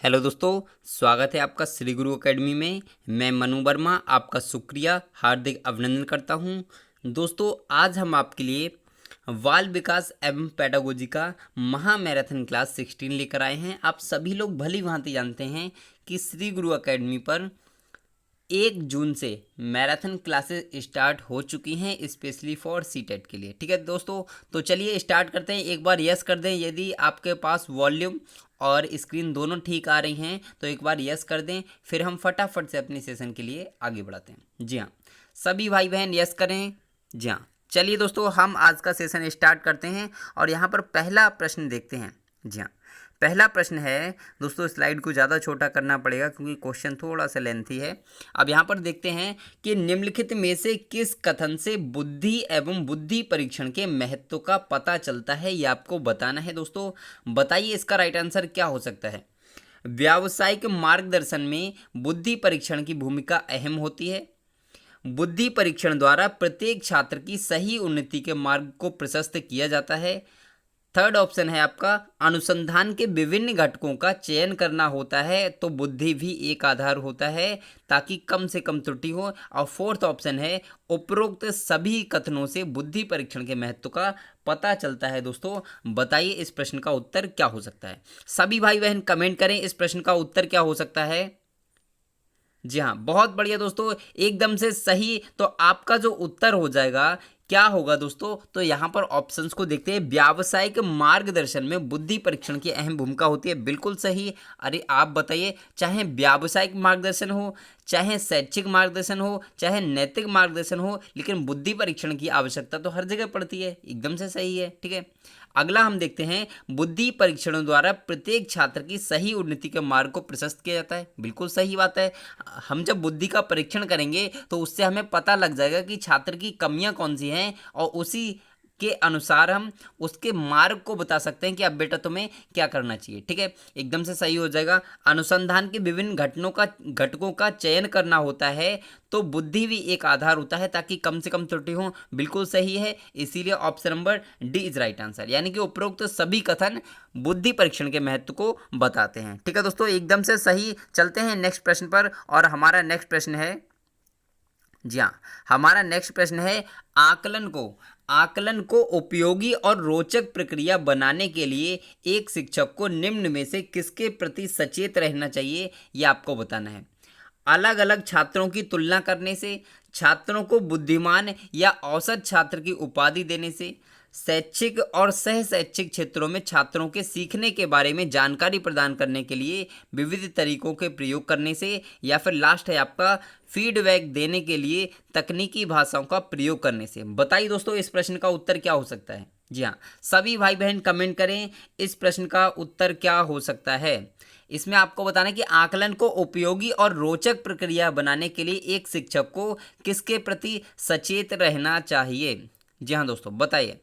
Hello दोस्तों, स्वागत है आपका श्री गुरु एकेडमी में। मैं मनु वर्मा आपका शुक्रिया हार्दिक अभिनंदन करता हूं। दोस्तों, आज हम आपके लिए बाल विकास एवं पेडागोजी का महा मैराथन क्लास 16 लेकर आए हैं। आप सभी लोग भली भांति जानते हैं कि श्री गुरु एकेडमी पर 1 जून से मैराथन क्लासेस स्टार्ट हो चुकी हैं स्पेशली फॉर सीटेट के लिए। ठीक है दोस्तों, तो चलिए स्टार्ट करते हैं। एक बार यस कर दें यदि आपके पास वॉल्यूम और स्क्रीन दोनों ठीक आ रही हैं, तो एक बार यस कर दें, फिर हम फटाफट से अपने सेशन के लिए आगे बढ़ाते हैं। जी हाँ, सभी भाई बहन यस करें। जी हाँ, चलिए दोस्तों, हम आज का सेशन स्टार्ट करते हैं और यहाँ पर पहला प्रश्न देखते हैं। जी हाँ, पहला प्रश्न है दोस्तों, स्लाइड को ज़्यादा छोटा करना पड़ेगा क्योंकि क्वेश्चन थोड़ा सा लेंथी है। अब यहाँ पर देखते हैं कि निम्नलिखित में से किस कथन से बुद्धि एवं बुद्धि परीक्षण के महत्व का पता चलता है, ये आपको बताना है। दोस्तों बताइए इसका राइट आंसर क्या हो सकता है। व्यावसायिक मार्गदर्शन में बुद्धि परीक्षण की भूमिका अहम होती है। बुद्धि परीक्षण द्वारा प्रत्येक छात्र की सही उन्नति के मार्ग को प्रशस्त किया जाता है। थर्ड ऑप्शन है आपका, अनुसंधान के विभिन्न घटकों का चयन करना होता है, तो बुद्धि भी एक आधार होता है ताकि कम से कम त्रुटि हो। और फोर्थ ऑप्शन है, उपरोक्त सभी कथनों से बुद्धि परीक्षण के महत्व का पता चलता है। दोस्तों बताइए इस प्रश्न का उत्तर क्या हो सकता है। सभी भाई बहन कमेंट करें इस प्रश्न का उत्तर क्या हो सकता है। जी हाँ, बहुत बढ़िया दोस्तों, एकदम से सही। तो आपका जो उत्तर हो जाएगा क्या होगा दोस्तों, तो यहाँ पर ऑप्शंस को देखते हैं। व्यावसायिक मार्गदर्शन में बुद्धि परीक्षण की अहम भूमिका होती है, बिल्कुल सही। अरे आप बताइए, चाहे व्यावसायिक मार्गदर्शन हो, चाहे शैक्षिक मार्गदर्शन हो, चाहे नैतिक मार्गदर्शन हो, लेकिन बुद्धि परीक्षण की आवश्यकता तो हर जगह पड़ती है। एकदम से सही है। ठीक है, अगला हम देखते हैं, बुद्धि परीक्षणों द्वारा प्रत्येक छात्र की सही उन्नति के मार्ग को प्रशस्त किया जाता है। बिल्कुल सही बात है। हम जब बुद्धि का परीक्षण करेंगे तो उससे हमें पता लग जाएगा कि छात्र की कमियां कौन सी हैं और उसी के अनुसार हम उसके मार्ग को बता सकते हैं कि अब बेटा तुम्हें क्या करना चाहिए। ठीक है, एकदम से सही हो जाएगा। अनुसंधान के विभिन्न घटकों का चयन करना होता है, तो बुद्धि भी एक आधार होता है ताकि कम से कम त्रुटि हो। बिल्कुल सही है, इसीलिए option number D is right answer, यानी कि उपरोक्त सभी कथन बुद्धि परीक्षण के महत्व को बताते हैं। ठीक है दोस्तों, एकदम से सही। चलते हैं नेक्स्ट प्रश्न पर, और हमारा नेक्स्ट प्रश्न है, जी हाँ, हमारा नेक्स्ट प्रश्न है, आकलन को उपयोगी और रोचक प्रक्रिया बनाने के लिए एक शिक्षक को निम्न में से किसके प्रति सचेत रहना चाहिए, यह आपको बताना है। अलग अलग छात्रों की तुलना करने से, छात्रों को बुद्धिमान या औसत छात्र की उपाधि देने से, शैक्षिक और सह शैक्षिक क्षेत्रों में छात्रों के सीखने के बारे में जानकारी प्रदान करने के लिए विविध तरीकों के प्रयोग करने से, या फिर लास्ट है आपका, फीडबैक देने के लिए तकनीकी भाषाओं का प्रयोग करने से। बताइए दोस्तों इस प्रश्न का उत्तर क्या हो सकता है। जी हाँ, सभी भाई बहन कमेंट करें इस प्रश्न का उत्तर क्या हो सकता है। इसमें आपको बताना है कि आकलन को उपयोगी और रोचक प्रक्रिया बनाने के लिए एक शिक्षक को किसके प्रति सचेत रहना चाहिए। जी हाँ दोस्तों, बताइए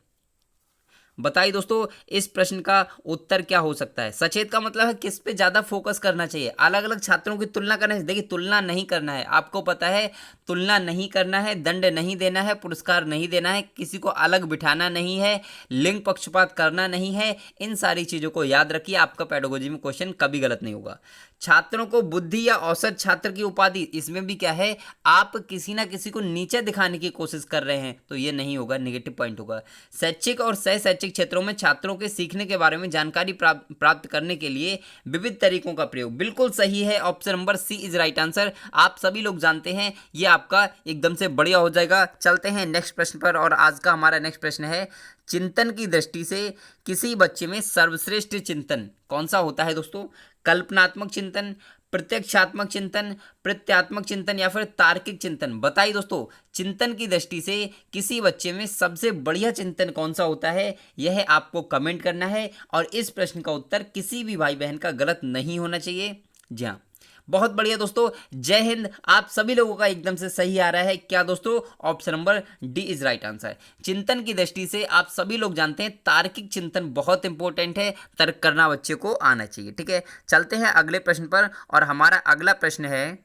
दोस्तों इस प्रश्न का उत्तर क्या हो सकता है। सचेत का मतलब है किस पे ज़्यादा फोकस करना चाहिए। अलग अलग छात्रों की तुलना करने से, देखिए तुलना नहीं करना है, आपको पता है तुलना नहीं करना है, दंड नहीं देना है, पुरस्कार नहीं देना है, किसी को अलग बिठाना नहीं है, लिंग पक्षपात करना नहीं है। इन सारी चीज़ों को याद रखिए, आपका पेडागोजी में क्वेश्चन कभी गलत नहीं होगा। छात्रों को बुद्धि या औसत छात्र की उपाधि, इसमें भी क्या है, आप किसी ना किसी को नीचे दिखाने की कोशिश कर रहे हैं, तो ये नहीं होगा, नेगेटिव पॉइंट होगा। शैक्षिक और सह शैक्षिक क्षेत्रों में छात्रों के सीखने के बारे में जानकारी प्राप्त करने के लिए विविध तरीकों का प्रयोग, बिल्कुल सही है। Option number C is right answer. आप सभी लोग जानते हैं, ये आपका एकदम से बढ़िया हो जाएगा। चलते हैं नेक्स्ट प्रश्न पर, और आज का हमारा नेक्स्ट प्रश्न है, चिंतन की दृष्टि से किसी बच्चे में सर्वश्रेष्ठ चिंतन कौन सा होता है दोस्तों। कल्पनात्मक चिंतन, प्रत्यक्षात्मक चिंतन, प्रत्यात्मक चिंतन, या फिर तार्किक चिंतन। बताइए दोस्तों चिंतन की दृष्टि से किसी बच्चे में सबसे बढ़िया चिंतन कौन सा होता है, यह आपको कमेंट करना है। और इस प्रश्न का उत्तर किसी भी भाई बहन का गलत नहीं होना चाहिए। जी हाँ, बहुत बढ़िया दोस्तों, जय हिंद। आप सभी लोगों का एकदम से सही आ रहा है। क्या दोस्तों, option number D is right answer. चिंतन की दृष्टि से आप सभी लोग जानते हैं तार्किक चिंतन बहुत इंपॉर्टेंट है, तर्क करना बच्चे को आना चाहिए। ठीक है, चलते हैं अगले प्रश्न पर, और हमारा अगला प्रश्न है,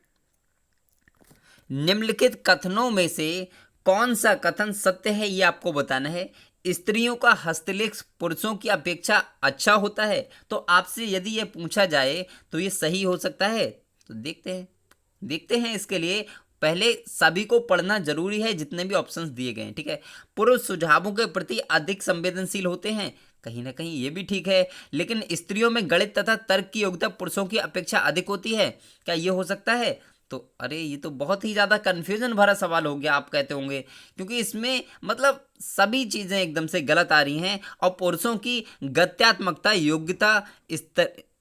निम्नलिखित कथनों में से कौन सा कथन सत्य है, ये आपको बताना है। स्त्रियों का हस्तलेख पुरुषों की अपेक्षा अच्छा होता है। तो आपसे यदि ये पूछा जाए तो ये सही हो सकता है? तो देखते हैं इसके लिए पहले सभी को पढ़ना जरूरी है, जितने भी ऑप्शंस दिए गए हैं, ठीक है। पुरुष सुझावों के प्रति अधिक संवेदनशील होते हैं, कहीं ना कहीं ये भी ठीक है। लेकिन स्त्रियों में गणित तथा तर्क की योग्यता पुरुषों की अपेक्षा अधिक होती है, क्या ये हो सकता है? तो अरे ये तो बहुत ही ज़्यादा कन्फ्यूजन भरा सवाल हो गया, आप कहते होंगे, क्योंकि इसमें मतलब सभी चीज़ें एकदम से गलत आ रही हैं और पुरुषों की गत्यात्मकता योग्यता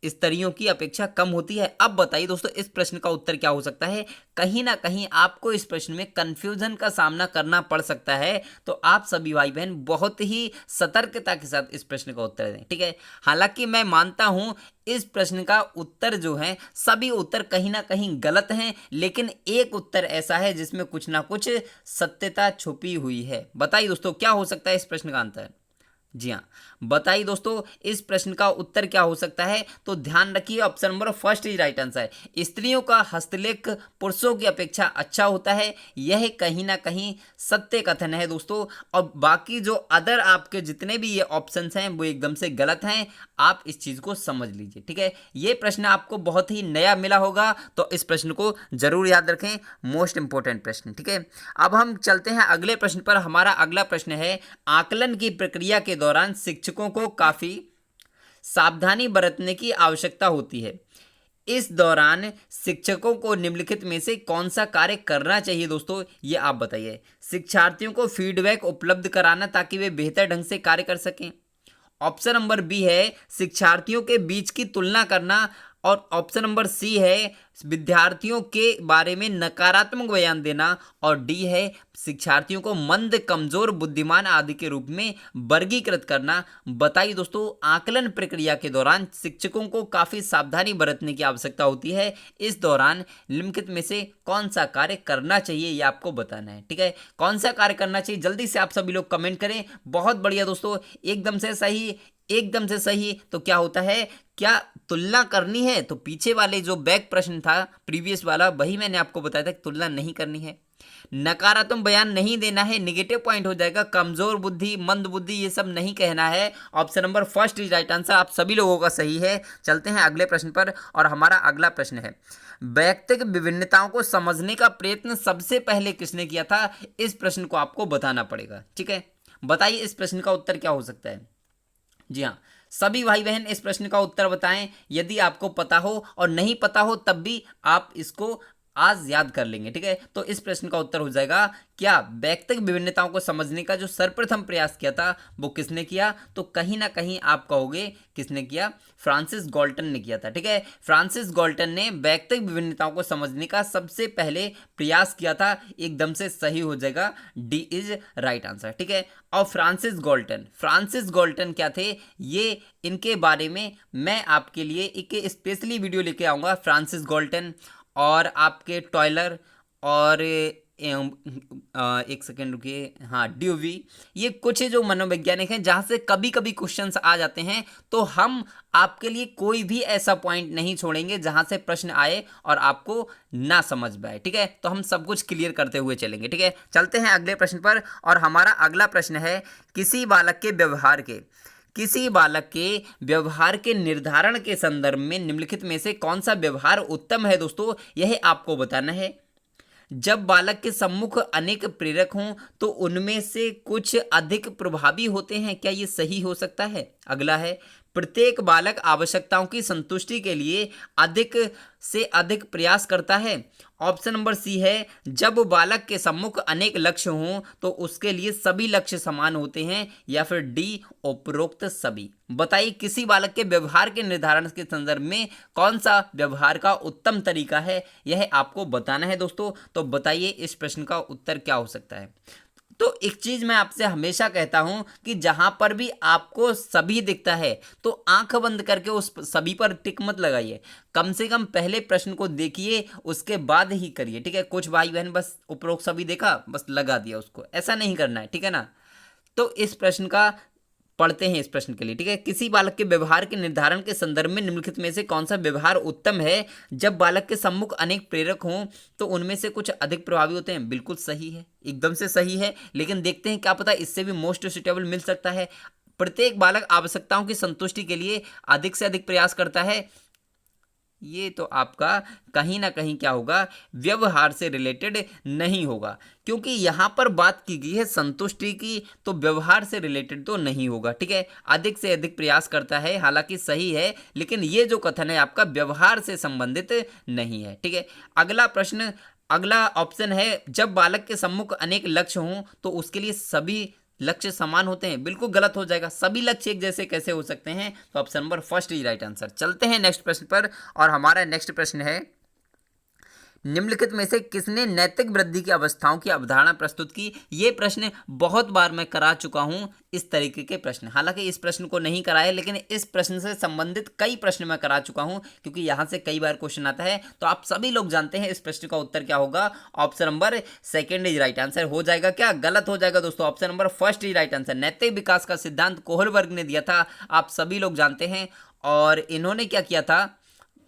स्त्रियों की अपेक्षा कम होती है। अब बताइए दोस्तों इस प्रश्न का उत्तर क्या हो सकता है? कहीं ना कहीं आपको इस प्रश्न में कंफ्यूजन का सामना करना पड़ सकता है, तो आप सभी भाई बहन बहुत ही सतर्कता के साथ इस प्रश्न का उत्तर दें, ठीक है। हालांकि मैं मानता हूं इस प्रश्न का उत्तर जो है, सभी उत्तर कहीं ना कहीं गलत हैं, लेकिन एक उत्तर ऐसा है जिसमें कुछ ना कुछ सत्यता छुपी हुई है। बताइए दोस्तों क्या हो सकता है इस प्रश्न का आंसर? जी हाँ, बताइए दोस्तों इस प्रश्न का उत्तर क्या हो सकता है? तो ध्यान रखिए, option number first is right answer. स्त्रियों का हस्तलेख पुरुषों की अपेक्षा अच्छा होता है, यह कहीं ना कहीं सत्य कथन है दोस्तों। और बाकी जो अदर आपके जितने भी ये ऑप्शंस हैं वो एकदम से गलत हैं, आप इस चीज को समझ लीजिए, ठीक है। ये प्रश्न आपको बहुत ही नया मिला होगा, तो इस प्रश्न को जरूर याद रखें, मोस्ट इंपोर्टेंट प्रश्न, ठीक है। अब हम चलते हैं अगले प्रश्न पर। हमारा अगला प्रश्न है, आकलन की प्रक्रिया के दौरान शिक्षकों को काफी सावधानी बरतने की आवश्यकता होती है। इस दौरान शिक्षकों को निम्नलिखित में से कौन सा कार्य करना चाहिए दोस्तों, ये आप बताइए। शिक्षार्थियों को फीडबैक उपलब्ध कराना ताकि वे बेहतर ढंग से कार्य कर सकें। ऑप्शन नंबर बी है शिक्षार्थियों के बीच की तुलना करना। और ऑप्शन नंबर सी है विद्यार्थियों के बारे में नकारात्मक बयान देना। और डी है शिक्षार्थियों को मंद, कमजोर, बुद्धिमान आदि के रूप में वर्गीकृत करना। बताइए दोस्तों आकलन प्रक्रिया के दौरान शिक्षकों को काफी सावधानी बरतने की आवश्यकता होती है, इस दौरान निम्नलिखित में से कौन सा कार्य करना चाहिए, ये आपको बताना है, ठीक है। कौन सा कार्य करना चाहिए जल्दी से आप सभी लोग कमेंट करें। बहुत बढ़िया दोस्तों, एकदम से सही, एकदम से सही। तो क्या होता है, क्या तुलना करनी है? तो पीछे वाले जो बैक प्रश्न था प्रीवियस वाला, वही मैंने आपको बताया था कि तुलना नहीं करनी है। नकारात्मक बयान नहीं देना है, नेगेटिव पॉइंट हो जाएगा। कमजोर बुद्धि, मंद बुद्धि, ये सब नहीं कहना है। Option number first is right answer, आप सभी लोगों का सही है। चलते हैं अगले प्रश्न पर, और हमारा अगला प्रश्न है, व्यक्तिगत विभिन्नताओं को समझने का प्रयत्न सबसे पहले किसने किया था? इस प्रश्न को आपको बताना पड़ेगा, ठीक है। बताइए इस प्रश्न का उत्तर क्या हो सकता है? जी हाँ, सभी भाई बहन इस प्रश्न का उत्तर बताएं। यदि आपको पता हो और नहीं पता हो तब भी आप इसको आज याद कर लेंगे, ठीक है। तो इस प्रश्न का उत्तर हो जाएगा, क्या व्यक्तिगत विभिन्नताओं को समझने का जो सर्वप्रथम प्रयास किया था वो किसने किया? तो कहीं ना कहीं आप कहोगे किसने किया? फ्रांसिस गाल्टन ने किया था, ठीक है। फ्रांसिस गाल्टन ने व्यक्तिगत विभिन्नताओं को समझने का सबसे पहले प्रयास किया था, एकदम से सही हो जाएगा, डी इज राइट आंसर, ठीक है। और फ्रांसिस गाल्टन क्या थे, ये इनके बारे में मैं आपके लिए एक स्पेशली वीडियो लेके आऊँगा। फ्रांसिस गाल्टन और आपके टॉयलर और एक सेकेंड रुकिए, हाँ, ड्यूवी, ये कुछ जो मनोवैज्ञानिक हैं जहाँ से कभी कभी क्वेश्चंस आ जाते हैं, तो हम आपके लिए कोई भी ऐसा पॉइंट नहीं छोड़ेंगे जहाँ से प्रश्न आए और आपको ना समझ में आए, ठीक है। तो हम सब कुछ क्लियर करते हुए चलेंगे, ठीक है। चलते हैं अगले प्रश्न पर, और हमारा अगला प्रश्न है, किसी बालक के व्यवहार के निर्धारण के संदर्भ में निम्नलिखित में से कौन सा व्यवहार उत्तम है दोस्तों, यह आपको बताना है। जब बालक के सम्मुख अनेक प्रेरक हों तो उनमें से कुछ अधिक प्रभावी होते हैं, क्या ये सही हो सकता है? अगला है, प्रत्येक बालक आवश्यकताओं की संतुष्टि के लिए अधिक से अधिक प्रयास करता है। ऑप्शन नंबर सी है, जब बालक के सम्मुख अनेक लक्ष्य हों तो उसके लिए सभी लक्ष्य समान होते हैं, या फिर डी उपरोक्त सभी। बताइए किसी बालक के व्यवहार के निर्धारण के संदर्भ में कौन सा व्यवहार का उत्तम तरीका है, यह आपको बताना है दोस्तों। तो बताइए इस प्रश्न का उत्तर क्या हो सकता है? तो एक चीज मैं आपसे हमेशा कहता हूं कि जहां पर भी आपको सभी दिखता है तो आंख बंद करके उस सभी पर टिक मत लगाइए, कम से कम पहले प्रश्न को देखिए, उसके बाद ही करिए, ठीक है। कुछ भाई बहन बस उपरोक्त सभी देखा, बस लगा दिया उसको, ऐसा नहीं करना है, ठीक है ना। तो इस प्रश्न का पढ़ते हैं इस प्रश्न के लिए, ठीक है। किसी बालक के व्यवहार के निर्धारण के संदर्भ में निम्नलिखित में से कौन सा व्यवहार उत्तम है? जब बालक के सम्मुख अनेक प्रेरक हों तो उनमें से कुछ अधिक प्रभावी होते हैं। बिल्कुल सही है, एकदम से सही है, लेकिन देखते हैं क्या पता इससे भी मोस्ट सुटेबल मिल सकता है। प्रत्येक बालक आवश्यकताओं की संतुष्टि के लिए अधिक से अधिक प्रयास करता है। ये तो आपका कहीं ना कहीं क्या होगा, व्यवहार से रिलेटेड नहीं होगा, क्योंकि यहां पर बात की गई है संतुष्टि की, तो व्यवहार से रिलेटेड तो नहीं होगा, ठीक है। अधिक से अधिक प्रयास करता है, हालांकि सही है, लेकिन ये जो कथन है आपका व्यवहार से संबंधित नहीं है, ठीक है। अगला प्रश्न, अगला ऑप्शन है, जब बालक के सम्मुख अनेक लक्ष्य हों तो उसके लिए सभी लक्ष्य समान होते हैं। बिल्कुल गलत हो जाएगा, सभी लक्ष्य एक जैसे कैसे हो सकते हैं? तो option number first is right answer. चलते हैं नेक्स्ट प्रश्न पर, और हमारा नेक्स्ट प्रश्न है, निम्नलिखित में से किसने नैतिक वृद्धि की अवस्थाओं की अवधारणा प्रस्तुत की? ये प्रश्न बहुत बार मैं करा चुका हूं, इस तरीके के प्रश्न। हालांकि इस प्रश्न को नहीं कराया, लेकिन इस प्रश्न से संबंधित कई प्रश्न मैं करा चुका हूं, क्योंकि यहां से कई बार क्वेश्चन आता है। तो आप सभी लोग जानते हैं इस प्रश्न का उत्तर क्या होगा। Option number second is right answer. हो जाएगा क्या? गलत हो जाएगा दोस्तों, option number first is right answer. नैतिक विकास का सिद्धांत कोहलबर्ग ने दिया था, आप सभी लोग जानते हैं। और इन्होंने क्या किया था?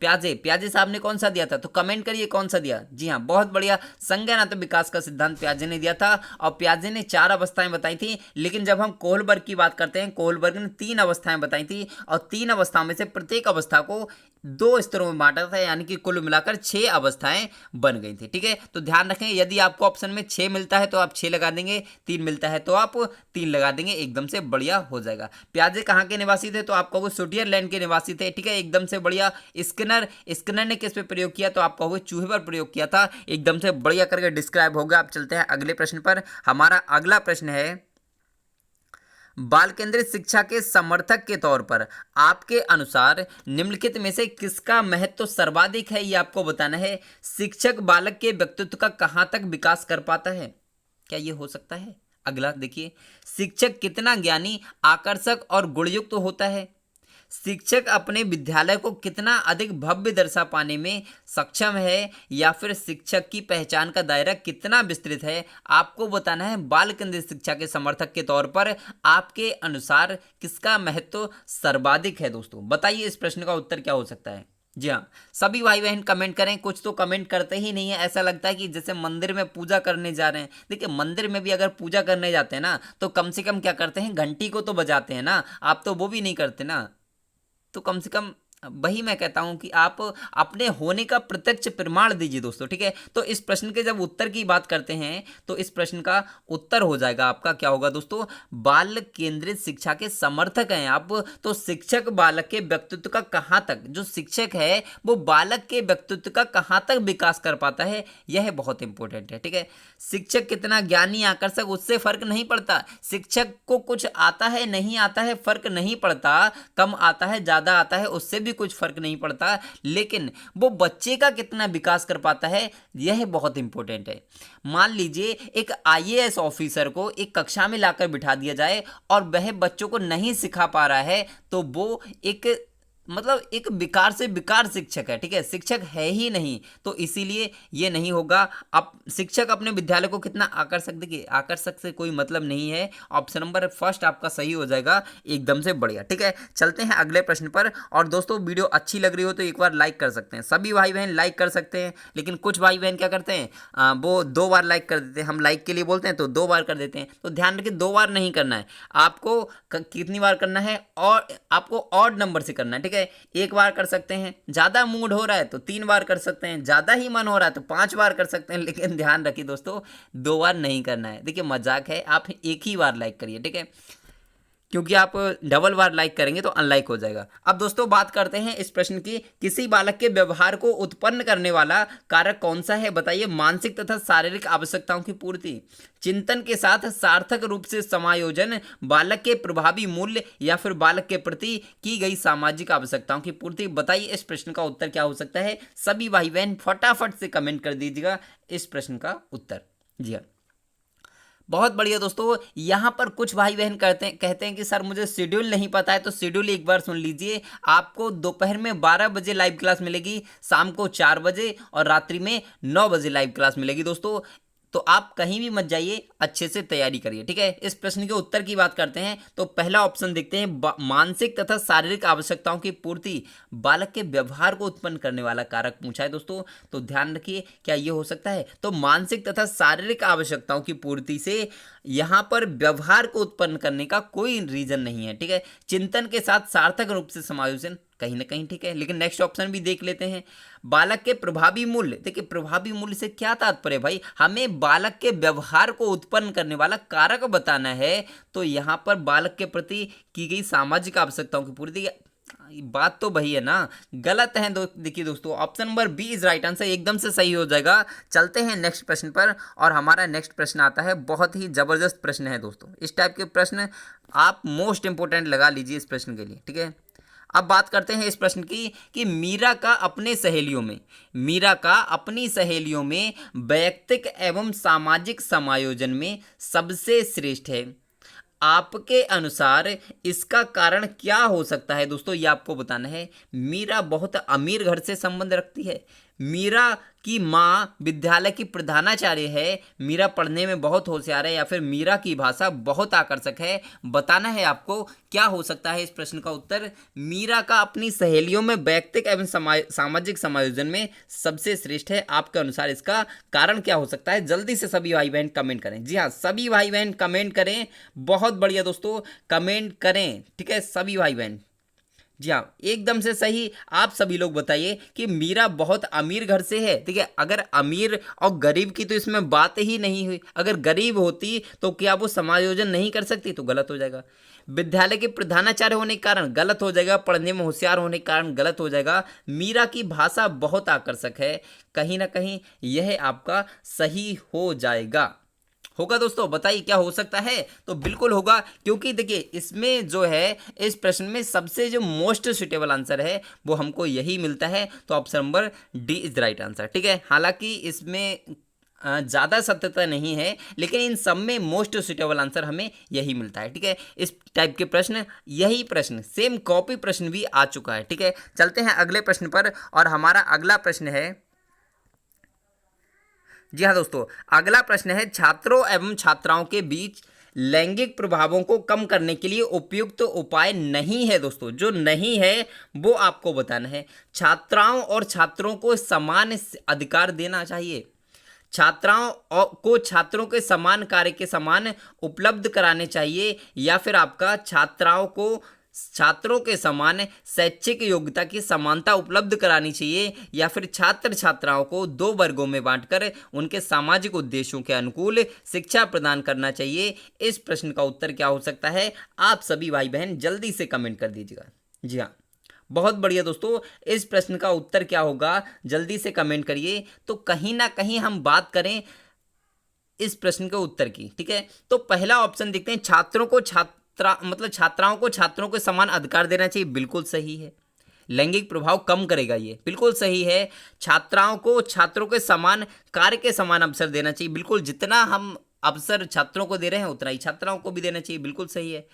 प्याजे साहब ने कौन सा दिया था? तो कमेंट करिए कौन सा दिया। जी हाँ, बहुत बढ़िया, संज्ञानात्मक विकास का सिद्धांत प्याजे ने दिया था, और प्याजे ने 4 अवस्थाएं बताई थी। लेकिन जब हम कोहलबर्ग की बात करते हैं, कोहलबर्ग ने 3 अवस्थाएं बताई थी, और 3 अवस्थाओं में से प्रत्येक अवस्था को 2 स्तरों में बांटा था, यानी कि कुल मिलाकर 6 अवस्थाएं बन गई थी, ठीक है। तो ध्यान रखें, यदि आपको ऑप्शन में 6 मिलता है तो आप 6 लगा देंगे, 3 मिलता है तो आप 3 लगा देंगे, एकदम से बढ़िया हो जाएगा। प्याजे कहाँ के निवासी थे? तो आप कहोगे स्विट्जरलैंड के निवासी थे, ठीक है, एकदम से बढ़िया। स्किनर ने किस पे प्रयोग किया? तो आप कहोगे चूहे पर प्रयोग किया था, एकदम से बढ़िया करके डिस्क्राइब होगा। आप चलते हैं अगले प्रश्न पर। हमारा अगला प्रश्न है, बाल केंद्रित शिक्षा के समर्थक के तौर पर आपके अनुसार निम्नलिखित में से किसका महत्व सर्वाधिक है? ये आपको बताना है। शिक्षक बालक के व्यक्तित्व का कहां तक विकास कर पाता है? क्या ये हो सकता है? अगला देखिए, शिक्षक कितना ज्ञानी, आकर्षक और गुणयुक्त होता है? शिक्षक अपने विद्यालय को कितना अधिक भव्य दर्शा पाने में सक्षम है, या फिर शिक्षक की पहचान का दायरा कितना विस्तृत है? आपको बताना है बाल केंद्रित शिक्षा के समर्थक के तौर पर आपके अनुसार किसका महत्व सर्वाधिक है। दोस्तों बताइए इस प्रश्न का उत्तर क्या हो सकता है। जी हाँ, सभी भाई बहन कमेंट करें, कुछ तो कमेंट करते ही नहीं है। ऐसा लगता है कि जैसे मंदिर में पूजा करने जा रहे हैं। देखिए, मंदिर में भी अगर पूजा करने जाते हैं ना, तो कम से कम क्या करते हैं, घंटी को तो बजाते हैं ना। आप तो वो भी नहीं करते ना, तो कम से कम वही मैं कहता हूं कि आप अपने होने का प्रत्यक्ष प्रमाण दीजिए दोस्तों, ठीक है। तो इस प्रश्न के जब उत्तर की बात करते हैं, तो इस प्रश्न का उत्तर हो जाएगा आपका क्या होगा दोस्तों, बाल केंद्रित शिक्षा के समर्थक हैं आप। तो शिक्षक बालक के व्यक्तित्व का कहां तक, जो शिक्षक है वो बालक के व्यक्तित्व का कहां तक विकास कर पाता है, यह बहुत इंपॉर्टेंट है, ठीक है। शिक्षक कितना ज्ञानी, आकर्षक, उससे फर्क नहीं पड़ता। शिक्षक को कुछ आता है नहीं आता है फर्क नहीं पड़ता, कम आता है ज्यादा आता है उससे भी कुछ फर्क नहीं पड़ता, लेकिन वो बच्चे का कितना विकास कर पाता है, यह बहुत इंपॉर्टेंट है। मान लीजिए एक आईएएस ऑफिसर को एक कक्षा में लाकर बिठा दिया जाए और वह बच्चों को नहीं सिखा पा रहा है, तो वो एक मतलब एक बेकार से बेकार शिक्षक है, ठीक है, शिक्षक है ही नहीं। तो इसीलिए ये नहीं होगा। अब शिक्षक अपने विद्यालय को कितना आकर्षक, देखिए आकर्षक से कोई मतलब नहीं है। ऑप्शन नंबर फर्स्ट आपका सही हो जाएगा, एकदम से बढ़िया, ठीक है। चलते हैं अगले प्रश्न पर। और दोस्तों वीडियो अच्छी लग रही हो तो एक बार लाइक कर सकते हैं, सभी भाई बहन लाइक कर सकते हैं। लेकिन कुछ भाई बहन क्या करते हैं, वो 2 बार लाइक कर देते हैं। हम लाइक के लिए बोलते हैं तो 2 बार कर देते हैं। तो ध्यान रखिए 2 बार नहीं करना है आपको, कितनी बार करना है, और आपको ऑड नंबर से करना है, ठीक है। एक बार कर सकते हैं, ज्यादा मूड हो रहा है तो 3 बार कर सकते हैं, ज्यादा ही मन हो रहा है तो 5 बार कर सकते हैं। लेकिन ध्यान रखिए दोस्तों 2 बार नहीं करना है। देखिए मजाक है, आप एक ही बार लाइक करिए, ठीक है, क्योंकि आप डबल बार लाइक करेंगे तो अनलाइक हो जाएगा। अब दोस्तों बात करते हैं इस प्रश्न की, किसी बालक के व्यवहार को उत्पन्न करने वाला कारक कौन सा है? बताइए। मानसिक तथा शारीरिक आवश्यकताओं की पूर्ति, चिंतन के साथ सार्थक रूप से समायोजन, बालक के प्रभावी मूल्य, या फिर बालक के प्रति की गई सामाजिक आवश्यकताओं की पूर्ति। बताइए इस प्रश्न का उत्तर क्या हो सकता है। सभी भाई बहन फटाफट से कमेंट कर दीजिएगा इस प्रश्न का उत्तर। जी हाँ, बहुत बढ़िया दोस्तों। यहाँ पर कुछ भाई बहन कहते हैं कि सर मुझे शेड्यूल नहीं पता है। तो शेड्यूल एक बार सुन लीजिए। आपको दोपहर में 12 बजे लाइव क्लास मिलेगी, शाम को 4 बजे और रात्रि में 9 बजे लाइव क्लास मिलेगी दोस्तों। तो आप कहीं भी मत जाइए, अच्छे से तैयारी करिए, ठीक है। इस प्रश्न के उत्तर की बात करते हैं तो पहला ऑप्शन देखते हैं, मानसिक तथा शारीरिक आवश्यकताओं की पूर्ति बालक के व्यवहार को उत्पन्न करने वाला कारक पूछा है दोस्तों। तो ध्यान रखिए, क्या ये हो सकता है? तो मानसिक तथा शारीरिक आवश्यकताओं की पूर्ति से यहाँ पर व्यवहार को उत्पन्न करने का कोई रीजन नहीं है, ठीक है। चिंतन के साथ सार्थक रूप से समायोजन कहीं ना कहीं ठीक है, लेकिन नेक्स्ट ऑप्शन भी देख लेते हैं। बालक के प्रभावी मूल्य, देखिए प्रभावी मूल्य से क्या तात्पर्य भाई, हमें बालक के व्यवहार को उत्पन्न करने वाला कारक बताना है। तो यहाँ पर बालक के प्रति की गई सामाजिक आवश्यकताओं की पूर्ति, बात तो वही है ना, गलत है। देखिए दोस्तों, option number B is right answer, एकदम से सही हो जाएगा। चलते हैं नेक्स्ट प्रश्न पर, और हमारा नेक्स्ट प्रश्न आता है, बहुत ही जबरदस्त प्रश्न है दोस्तों। इस टाइप के प्रश्न आप मोस्ट इंपोर्टेंट लगा लीजिए इस प्रश्न के लिए, ठीक है। अब बात करते हैं इस प्रश्न की कि मीरा का अपनी सहेलियों में वैयक्तिक एवं सामाजिक समायोजन में सबसे श्रेष्ठ है। आपके अनुसार इसका कारण क्या हो सकता है दोस्तों, ये आपको बताना है। मीरा बहुत अमीर घर से संबंध रखती है, मीरा की माँ विद्यालय की प्रधानाचार्य है, मीरा पढ़ने में बहुत होशियार है, या फिर मीरा की भाषा बहुत आकर्षक है। बताना है आपको क्या हो सकता है इस प्रश्न का उत्तर। मीरा का अपनी सहेलियों में वैयक्तिक एवं सामाजिक समायोजन में सबसे श्रेष्ठ है, आपके अनुसार इसका कारण क्या हो सकता है? जल्दी से सभी भाई बहन कमेंट करें। जी हाँ, सभी भाई बहन कमेंट करें, बहुत बढ़िया दोस्तों, कमेंट करें, ठीक है सभी भाई बहन। जी हाँ, एकदम से सही। आप सभी लोग बताइए कि मीरा बहुत अमीर घर से है, ठीक है। अगर अमीर और गरीब की तो इसमें बात ही नहीं हुई, अगर गरीब होती तो क्या वो समायोजन नहीं कर सकती? तो गलत हो जाएगा। विद्यालय के प्रधानाचार्य होने के कारण गलत हो जाएगा, पढ़ने में होशियार होने के कारण गलत हो जाएगा। मीरा की भाषा बहुत आकर्षक है, कहीं ना कहीं यह आपका सही हो जाएगा। होगा दोस्तों, बताइए क्या हो सकता है? तो बिल्कुल होगा, क्योंकि देखिए इसमें जो है, इस प्रश्न में सबसे जो मोस्ट सुटेबल आंसर है वो हमको यही मिलता है। तो option number D is right answer, ठीक है। हालांकि इसमें ज़्यादा सत्यता नहीं है, लेकिन इन सब में मोस्ट सुटेबल आंसर हमें यही मिलता है, ठीक है। इस टाइप के प्रश्न, यही प्रश्न सेम कॉपी प्रश्न भी आ चुका है, ठीक है। चलते हैं अगले प्रश्न पर, और हमारा अगला प्रश्न है, जी हाँ दोस्तों, अगला प्रश्न है, छात्रों एवं छात्राओं के बीच लैंगिक प्रभावों को कम करने के लिए उपयुक्त उपाय नहीं है। दोस्तों जो नहीं है वो आपको बताना है। छात्राओं और छात्रों को समान अधिकार देना चाहिए, छात्राओं को छात्रों के समान कार्य के समान उपलब्ध कराने चाहिए, या फिर आपका छात्रों के समान शैक्षिक योग्यता की समानता उपलब्ध करानी चाहिए, या फिर छात्र छात्राओं को दो वर्गों में बांटकर उनके सामाजिक उद्देश्यों के अनुकूल शिक्षा प्रदान करना चाहिए। इस प्रश्न का उत्तर क्या हो सकता है? आप सभी भाई बहन जल्दी से कमेंट कर दीजिएगा। जी हाँ, बहुत बढ़िया दोस्तों, इस प्रश्न का उत्तर क्या होगा जल्दी से कमेंट करिए। तो कहीं ना कहीं हम बात करें इस प्रश्न के उत्तर की, ठीक है। तो पहला ऑप्शन देखते हैं, छात्राओं को छात्रों के समान अधिकार देना चाहिए, बिल्कुल सही है। लैंगिक प्रभाव कम करेगा, ये बिल्कुल सही है। छात्राओं को छात्रों के समान कार्य के समान अवसर देना चाहिए, बिल्कुल जितना हम अवसर छात्रों को दे रहे हैं उतना ही छात्राओं को भी देना चाहिए, बिल्कुल सही है।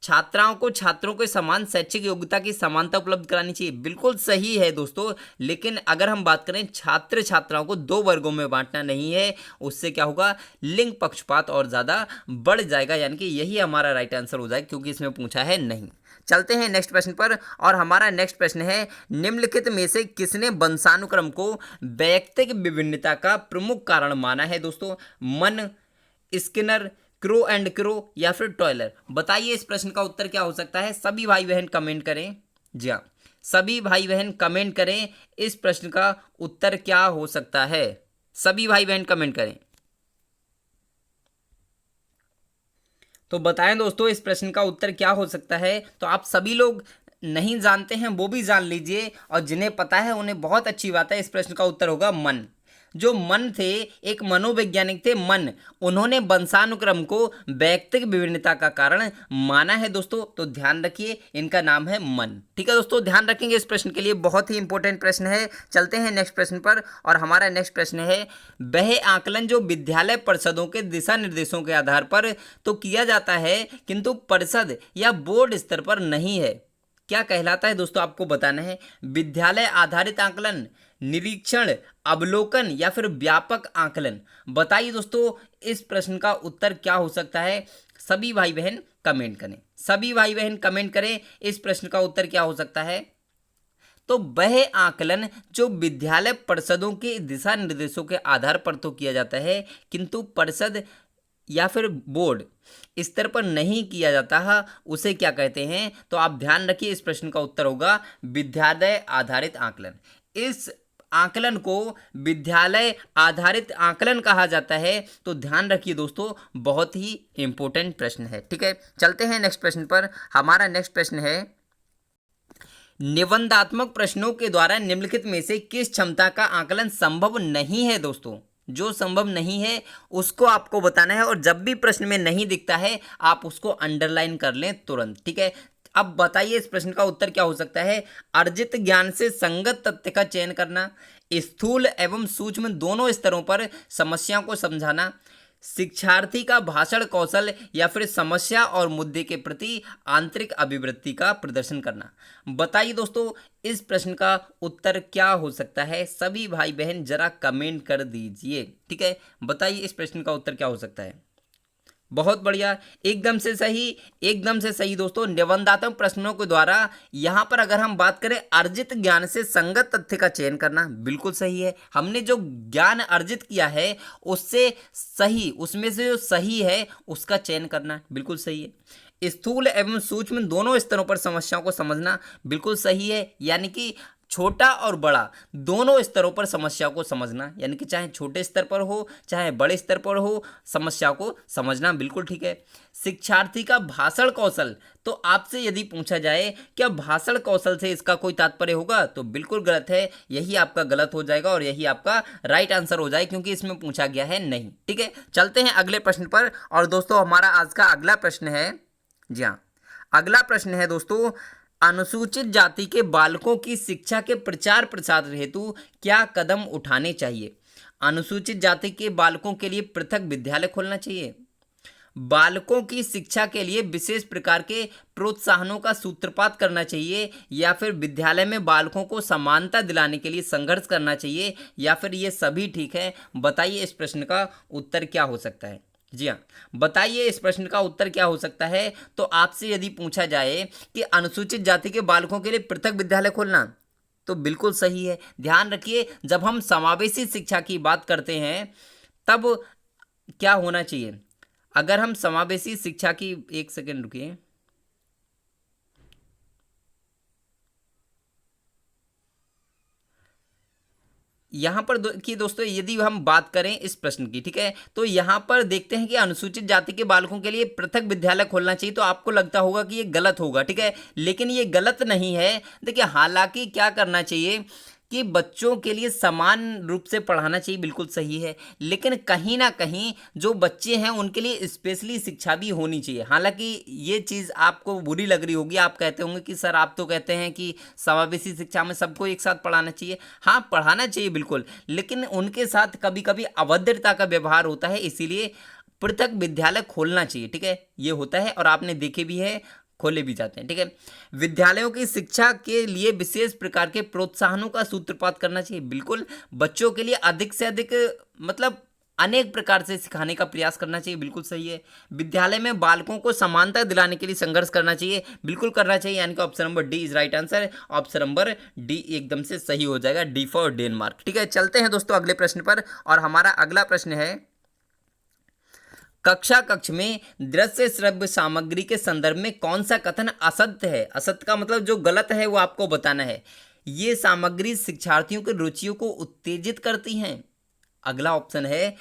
छात्राओं को छात्रों के समान शैक्षिक योग्यता की समानता उपलब्ध करानी चाहिए, बिल्कुल सही है दोस्तों। लेकिन अगर हम बात करें छात्र छात्राओं को दो वर्गों में बांटना नहीं है, उससे क्या होगा, लिंग पक्षपात और ज़्यादा बढ़ जाएगा, यानी कि यही हमारा राइट आंसर हो जाएगा, क्योंकि इसमें पूछा है नहीं। चलते हैं नेक्स्ट प्रश्न पर, और हमारा नेक्स्ट प्रश्न है, निम्नलिखित में से किसने वंशानुक्रम को वैयक्तिक विभिन्नता का प्रमुख कारण माना है? दोस्तों मन, स्किनर, क्रो एंड क्रो, या फिर टॉयलर। बताइए इस प्रश्न का उत्तर क्या हो सकता है? सभी भाई बहन कमेंट करें। जी हाँ, सभी भाई बहन कमेंट करें, इस प्रश्न का उत्तर क्या हो सकता है? सभी भाई बहन कमेंट करें। तो बताएं दोस्तों इस प्रश्न का उत्तर क्या हो सकता है। तो आप सभी लोग नहीं जानते हैं वो भी जान लीजिए, और जिन्हें पता है उन्हें बहुत अच्छी बात है। इस प्रश्न का उत्तर होगा मन। जो मन थे, एक मनोवैज्ञानिक थे मन, उन्होंने वंशानुक्रम को वैयक्तिक विभिन्नता का कारण माना है दोस्तों। तो ध्यान रखिए, इनका नाम है मन, ठीक है दोस्तों, ध्यान रखेंगे इस प्रश्न के लिए, बहुत ही इंपॉर्टेंट प्रश्न है। चलते हैं नेक्स्ट प्रश्न पर, और हमारा नेक्स्ट प्रश्न है, वह आकलन जो विद्यालय परिषदों के दिशा निर्देशों के आधार पर तो किया जाता है, किंतु परिषद या बोर्ड स्तर पर नहीं है। क्या कहलाता है दोस्तों, आपको बताना है। विद्यालय आधारित आकलन, निरीक्षण, अवलोकन या फिर व्यापक आकलन। बताइए दोस्तों इस प्रश्न का उत्तर क्या हो सकता है। सभी भाई बहन कमेंट करें, सभी भाई बहन कमेंट करें, इस प्रश्न का उत्तर क्या हो सकता है। तो वह आकलन जो विद्यालय परिषदों के दिशा निर्देशों के आधार पर तो किया जाता है, किंतु परिषद या फिर बोर्ड स्तर पर नहीं किया जाता है, उसे क्या कहते हैं। तो आप ध्यान रखिए, इस प्रश्न का उत्तर होगा विद्यालय आधारित आकलन। इस आकलन को विद्यालय आधारित आकलन कहा जाता है। तो ध्यान रखिए दोस्तों, बहुत ही इंपॉर्टेंट प्रश्न है। ठीक है, चलते हैं नेक्स्ट प्रश्न पर। हमारा नेक्स्ट प्रश्न है, निबंधात्मक प्रश्नों के द्वारा निम्नलिखित में से किस क्षमता का आकलन संभव नहीं है। दोस्तों जो संभव नहीं है उसको आपको बताना है, और जब भी प्रश्न में नहीं दिखता है आप उसको अंडरलाइन कर लें तुरंत। ठीक है, अब बताइए इस प्रश्न का उत्तर क्या हो सकता है। अर्जित ज्ञान से संगत तथ्य का चयन करना, स्थूल एवं सूक्ष्म दोनों स्तरों पर समस्या को समझाना, शिक्षार्थी का भाषण कौशल या फिर समस्या और मुद्दे के प्रति आंतरिक अभिवृत्ति का प्रदर्शन करना। बताइए दोस्तों इस प्रश्न का उत्तर क्या हो सकता है। सभी भाई बहन जरा कमेंट कर दीजिए। ठीक है, बताइए इस प्रश्न का उत्तर क्या हो सकता है। बहुत बढ़िया, एकदम से सही, एकदम से सही दोस्तों। निबंधात्मक प्रश्नों के द्वारा यहाँ पर अगर हम बात करें अर्जित ज्ञान से संगत तथ्य का चयन करना, बिल्कुल सही है। हमने जो ज्ञान अर्जित किया है उससे सही, उसमें से जो सही है उसका चयन करना, बिल्कुल सही है। स्थूल एवं सूक्ष्म दोनों स्तरों पर समस्याओं को समझना, बिल्कुल सही है। यानी कि छोटा और बड़ा दोनों स्तरों पर समस्या को समझना, यानी कि चाहे छोटे स्तर पर हो चाहे बड़े स्तर पर हो, समस्या को समझना, बिल्कुल ठीक है। शिक्षार्थी का भाषण कौशल, तो आपसे यदि पूछा जाए क्या भाषण कौशल से इसका कोई तात्पर्य होगा, तो बिल्कुल गलत है। यही आपका गलत हो जाएगा और यही आपका राइट आंसर हो जाएगा, क्योंकि इसमें पूछा गया है नहीं। ठीक है, चलते हैं अगले प्रश्न पर। और दोस्तों हमारा आज का अगला प्रश्न है, जी हाँ, अगला प्रश्न है दोस्तों, अनुसूचित जाति के बालकों की शिक्षा के प्रचार प्रसार हेतु क्या कदम उठाने चाहिए। अनुसूचित जाति के बालकों के लिए पृथक विद्यालय खोलना चाहिए, बालकों की शिक्षा के लिए विशेष प्रकार के प्रोत्साहनों का सूत्रपात करना चाहिए, या फिर विद्यालय में बालकों को समानता दिलाने के लिए संघर्ष करना चाहिए, या फिर ये सभी ठीक है। बताइए इस प्रश्न का उत्तर क्या हो सकता है। जी हाँ, बताइए इस प्रश्न का उत्तर क्या हो सकता है। तो आपसे यदि पूछा जाए कि अनुसूचित जाति के बालकों के लिए पृथक विद्यालय खोलना, तो बिल्कुल सही है। ध्यान रखिए, जब हम समावेशी शिक्षा की बात करते हैं तब क्या होना चाहिए। अगर हम समावेशी शिक्षा की, एक सेकेंड रुकिए, यहाँ पर कि दोस्तों यदि हम बात करें इस प्रश्न की, ठीक है, तो यहाँ पर देखते हैं कि अनुसूचित जाति के बालकों के लिए पृथक विद्यालय खोलना चाहिए। तो आपको लगता होगा कि ये गलत होगा, ठीक है, लेकिन ये गलत नहीं है। देखिए हालांकि क्या करना चाहिए कि बच्चों के लिए समान रूप से पढ़ाना चाहिए, बिल्कुल सही है, लेकिन कहीं ना कहीं जो बच्चे हैं उनके लिए स्पेशली शिक्षा भी होनी चाहिए। हालांकि ये चीज़ आपको बुरी लग रही होगी, आप कहते होंगे कि सर आप तो कहते हैं कि समावेशी शिक्षा में सबको एक साथ पढ़ाना चाहिए। हाँ, पढ़ाना चाहिए बिल्कुल, लेकिन उनके साथ कभी कभी अभद्रता का व्यवहार होता है, इसीलिए पृथक विद्यालय खोलना चाहिए। ठीक है, ये होता है और आपने देखे भी है, खोले भी जाते हैं। ठीक है, विद्यालयों की शिक्षा के लिए विशेष प्रकार के प्रोत्साहनों का सूत्रपात करना चाहिए, बिल्कुल। बच्चों के लिए अधिक से अधिक मतलब अनेक प्रकार से सिखाने का प्रयास करना चाहिए, बिल्कुल सही है। विद्यालय में बालकों को समानता दिलाने के लिए संघर्ष करना चाहिए, बिल्कुल करना चाहिए। यानी कि option number D is right answer. Option number D एकदम से सही हो जाएगा, डी फॉर डेनमार्क। ठीक है, चलते हैं दोस्तों अगले प्रश्न पर। और हमारा अगला प्रश्न है, कक्ष में दृश्य श्रव्य सामग्री के संदर्भ में कौन सा कथन असत्य है। असत्य का मतलब जो गलत है वो आपको बताना है। ये सामग्री शिक्षार्थियों की रुचियों को उत्तेजित करती हैं। अगला ऑप्शन है,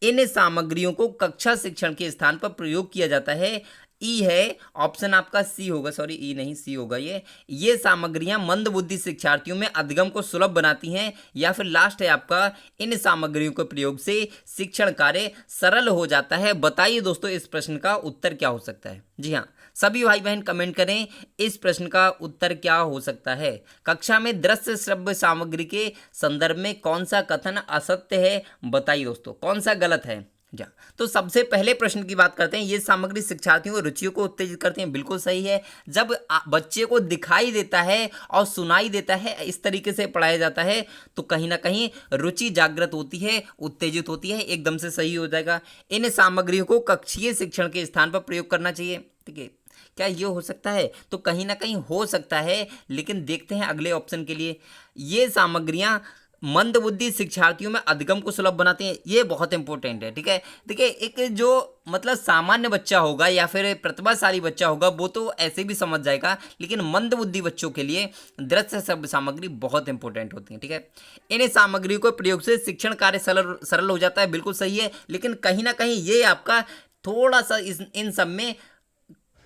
इन सामग्रियों को कक्षा शिक्षण के स्थान पर प्रयोग किया जाता है। ई है, ऑप्शन आपका सी होगा, सॉरी ई नहीं सी होगा। ये सामग्रियां मंदबुद्धि शिक्षार्थियों में अधिगम को सुलभ बनाती हैं। या फिर लास्ट है आपका, इन सामग्रियों के प्रयोग से शिक्षण कार्य सरल हो जाता है। बताइए दोस्तों इस प्रश्न का उत्तर क्या हो सकता है। जी हाँ, सभी भाई बहन कमेंट करें, इस प्रश्न का उत्तर क्या हो सकता है। कक्षा में दृश्य श्रव्य सामग्री के संदर्भ में कौन सा कथन असत्य है। बताइए दोस्तों कौन सा गलत है। जी हाँ, तो सबसे पहले प्रश्न की बात करते हैं। ये सामग्री शिक्षार्थियों की रुचियों को उत्तेजित करती है, बिल्कुल सही है। जब बच्चे को दिखाई देता है और सुनाई देता है, इस तरीके से पढ़ाया जाता है, तो कहीं ना कहीं रुचि जागृत होती है, उत्तेजित होती है, एकदम से सही हो जाएगा। इन सामग्रियों को कक्षीय शिक्षण के स्थान पर प्रयोग करना चाहिए। ठीक है, क्या ये हो सकता है? तो कहीं ना कहीं हो सकता है, लेकिन देखते हैं अगले ऑप्शन के लिए। ये सामग्रियां मंदबुद्धि शिक्षार्थियों में अधिगम को सुलभ बनाते हैं, ये बहुत इंपॉर्टेंट है। ठीक है, देखिए एक जो मतलब सामान्य बच्चा होगा या फिर प्रतिभाशाली बच्चा होगा वो तो ऐसे भी समझ जाएगा, लेकिन मंदबुद्धि बच्चों के लिए दृश्य सामग्री बहुत इंपॉर्टेंट होती है। ठीक है, इन सामग्री को प्रयोग से शिक्षण कार्य सरल सरल हो जाता है, बिल्कुल सही है। लेकिन कहीं ना कहीं ये आपका थोड़ा सा इन सब में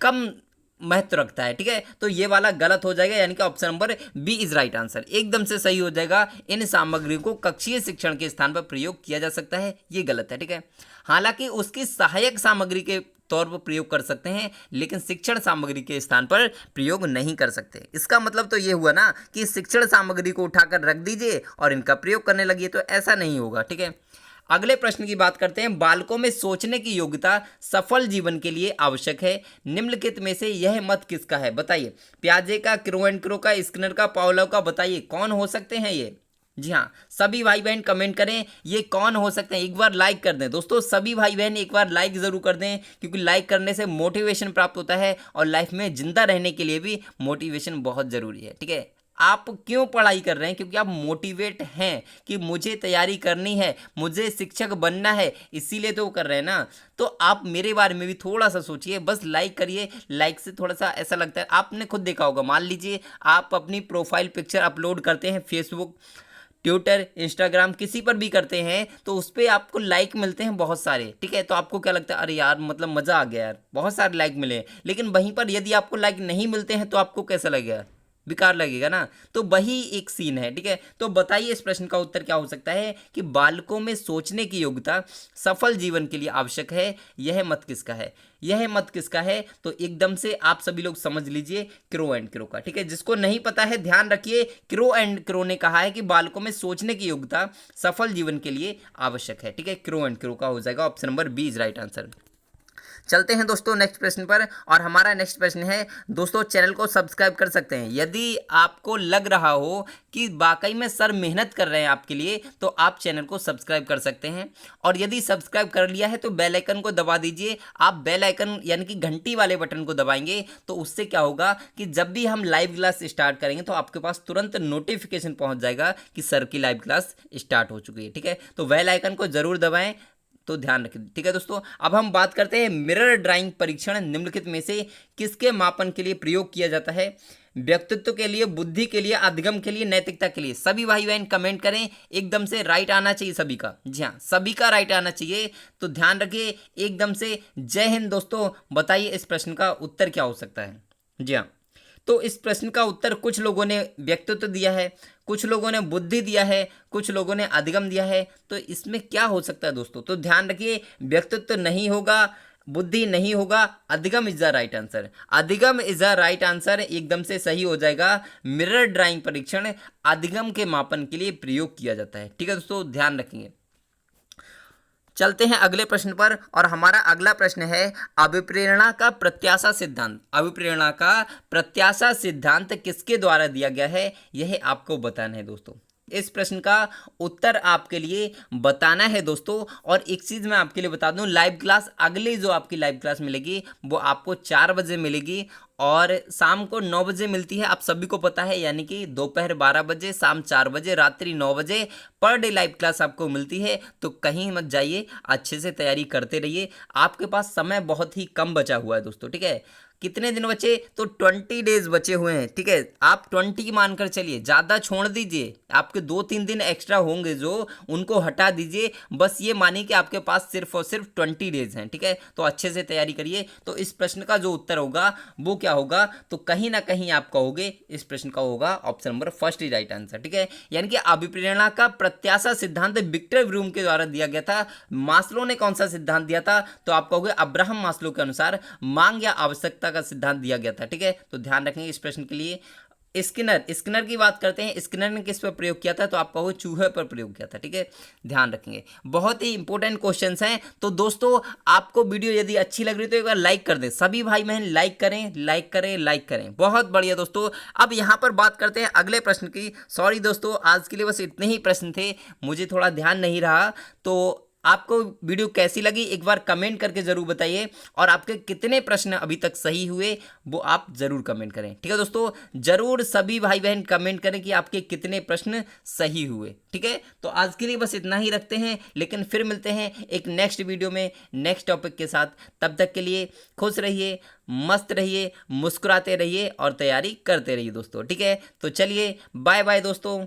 कम महत्व रखता है। ठीक है, तो ये वाला गलत हो जाएगा, यानी कि option number B is right answer, एकदम से सही हो जाएगा। इन सामग्री को कक्षीय शिक्षण के स्थान पर प्रयोग किया जा सकता है, ये गलत है। ठीक है, हालांकि उसकी सहायक सामग्री के तौर पर प्रयोग कर सकते हैं, लेकिन शिक्षण सामग्री के स्थान पर प्रयोग नहीं कर सकते। इसका मतलब तो ये हुआ ना कि शिक्षण सामग्री को उठाकर रख दीजिए और इनका प्रयोग करने लगिए, तो ऐसा नहीं होगा। ठीक है, अगले प्रश्न की बात करते हैं। बालकों में सोचने की योग्यता सफल जीवन के लिए आवश्यक है, निम्नलिखित में से यह मत किसका है? बताइए। पियाजे का, क्रो एंड क्रो का, स्किनर का, पावलोव का, बताइए कौन हो सकते हैं ये? जी हाँ, सभी भाई बहन कमेंट करें ये कौन हो सकते हैं। एक बार लाइक कर दें दोस्तों, सभी भाई बहन एक बार लाइक जरूर कर दें, क्योंकि लाइक करने से मोटिवेशन प्राप्त होता है और लाइफ में जिंदा रहने के लिए भी मोटिवेशन बहुत जरूरी है। ठीक है, आप क्यों पढ़ाई कर रहे हैं? क्योंकि आप मोटिवेट हैं कि मुझे तैयारी करनी है, मुझे शिक्षक बनना है, इसीलिए तो कर रहे हैं ना। तो आप मेरे बारे में भी थोड़ा सा सोचिए, बस लाइक करिए। लाइक से थोड़ा सा ऐसा लगता है, आपने खुद देखा होगा, मान लीजिए आप अपनी प्रोफाइल पिक्चर अपलोड करते हैं फेसबुक, ट्विटर, इंस्टाग्राम, किसी पर भी करते हैं, तो उस पर आपको लाइक मिलते हैं बहुत सारे। ठीक है, तो आपको क्या लगता है? अरे यार मतलब मज़ा आ गया यार, बहुत सारे लाइक मिले। लेकिन वहीं पर यदि आपको लाइक नहीं मिलते हैं तो आपको कैसा लगेगा? बेकार लगेगा ना। तो वही एक सीन है। ठीक है, तो बताइए इस प्रश्न का उत्तर क्या हो सकता है कि बालकों में सोचने की योग्यता सफल जीवन के लिए आवश्यक है, यह मत किसका है? यह मत किसका है? तो एकदम से आप सभी लोग समझ लीजिए, क्रो एंड क्रो का। ठीक है, जिसको नहीं पता है ध्यान रखिए, क्रो एंड क्रो ने कहा है कि बालकों में सोचने की योग्यता सफल जीवन के लिए आवश्यक है। ठीक है, क्रो एंड क्रो का हो जाएगा option number B is right answer. चलते हैं दोस्तों नेक्स्ट प्रश्न पर, और हमारा नेक्स्ट प्रश्न है दोस्तों, चैनल को सब्सक्राइब कर सकते हैं। यदि आपको लग रहा हो कि वाकई में सर मेहनत कर रहे हैं आपके लिए, तो आप चैनल को सब्सक्राइब कर सकते हैं। और यदि सब्सक्राइब कर लिया है तो बेल आइकन को दबा दीजिए। आप बेल आइकन यानी कि घंटी वाले बटन को दबाएंगे तो उससे क्या होगा कि जब भी हम लाइव क्लास स्टार्ट करेंगे तो आपके पास तुरंत नोटिफिकेशन पहुंच जाएगा कि सर की लाइव क्लास स्टार्ट हो चुकी है। ठीक है, तो बेल आइकन को जरूर दबाएं, तो ध्यान रखें। ठीक है दोस्तों, अब हम बात करते हैं मिरर ड्राइंग परीक्षण निम्नलिखित में से किसके मापन के लिए प्रयोग किया जाता है? व्यक्तित्व के लिए, बुद्धि के लिए, अधिगम के लिए, नैतिकता के लिए? सभी भाई बहन कमेंट करें, एकदम से राइट आना चाहिए सभी का। जी हाँ, सभी का राइट आना चाहिए, तो ध्यान रखिए एकदम से। जय हिंद दोस्तों, बताइए इस प्रश्न का उत्तर क्या हो सकता है? जी हाँ, तो इस प्रश्न का उत्तर कुछ लोगों ने व्यक्तित्व दिया है, कुछ लोगों ने बुद्धि दिया है, कुछ लोगों ने अधिगम दिया है। तो इसमें क्या हो सकता है दोस्तों? तो ध्यान रखिए, व्यक्तित्व नहीं होगा, बुद्धि नहीं होगा, अधिगम इज द राइट आंसर। अधिगम इज द राइट आंसर, एकदम से सही हो जाएगा। मिरर ड्राइंग परीक्षण अधिगम के मापन के लिए प्रयोग किया जाता है। ठीक है दोस्तों, ध्यान रखेंगे। चलते हैं अगले प्रश्न पर, और हमारा अगला प्रश्न है अभिप्रेरणा का प्रत्याशा सिद्धांत। अभिप्रेरणा का प्रत्याशा सिद्धांत किसके द्वारा दिया गया है, यह आपको बताना है दोस्तों। इस प्रश्न का उत्तर आपके लिए बताना है दोस्तों। और एक चीज़ मैं आपके लिए बता दूं, लाइव क्लास अगली जो आपकी लाइव क्लास मिलेगी वो आपको 4 बजे मिलेगी और शाम को 9 बजे मिलती है, आप सभी को पता है। यानी कि दोपहर 12 बजे, शाम 4 बजे, रात्रि 9 बजे पर डे लाइव क्लास आपको मिलती है। तो कहीं मत जाइए, अच्छे से तैयारी करते रहिए। आपके पास समय बहुत ही कम बचा हुआ है दोस्तों। ठीक है, कितने दिन बचे? तो 20 डेज बचे हुए हैं। ठीक है, आप 20 मानकर चलिए, ज़्यादा छोड़ दीजिए। आपके 2-3 दिन एक्स्ट्रा होंगे जो, उनको हटा दीजिए। बस ये मानिए कि आपके पास सिर्फ और सिर्फ 20 डेज हैं। ठीक है, तो अच्छे से तैयारी करिए। तो इस प्रश्न का जो उत्तर होगा वो क्या होगा? तो कहीं ना कहीं आप कहोगे इस प्रश्न का होगा ऑप्शन नंबर फर्स्ट ही राइट आंसर। ठीक है, यानी कि अभिप्रेरणा का प्रत्याशा सिद्धांत विक्टर व्रूम के द्वारा दिया गया था। मास्लो ने कौन सा सिद्धांत दिया था? तो आप कहोगे अब्राहम मास्लो के अनुसार मांग या आवश्यकता का सिद्धांत दिया गया था। ठीक है, तो ध्यान रखेंगे इस प्रश्न के लिए। स्किनर की बात करते हैं। स्किनर ने किस पर प्रयोग किया था? तो आपका वो चूहे पर प्रयोग किया था। ठीक है, ध्यान रखेंगे, बहुत ही इंपॉर्टेंट क्वेश्चंस हैं। तो दोस्तों आपको वीडियो यदि अच्छी लग रही है तो एक बार लाइक कर दें, सभी भाई बहन लाइक करें, लाइक करें, लाइक करें। बहुत बढ़िया दोस्तों, अब यहाँ पर बात करते हैं अगले प्रश्न की। सॉरी दोस्तों, आज के लिए बस इतने ही प्रश्न थे, मुझे थोड़ा ध्यान नहीं रहा। तो आपको वीडियो कैसी लगी एक बार कमेंट करके ज़रूर बताइए, और आपके कितने प्रश्न अभी तक सही हुए वो आप ज़रूर कमेंट करें। ठीक है दोस्तों, ज़रूर सभी भाई बहन कमेंट करें कि आपके कितने प्रश्न सही हुए। ठीक है, तो आज के लिए बस इतना ही रखते हैं, लेकिन फिर मिलते हैं एक नेक्स्ट वीडियो में नेक्स्ट टॉपिक के साथ। तब तक के लिए खुश रहिए, मस्त रहिए, मुस्कुराते रहिए और तैयारी करते रहिए दोस्तों। ठीक है, तो चलिए बाय बाय दोस्तों।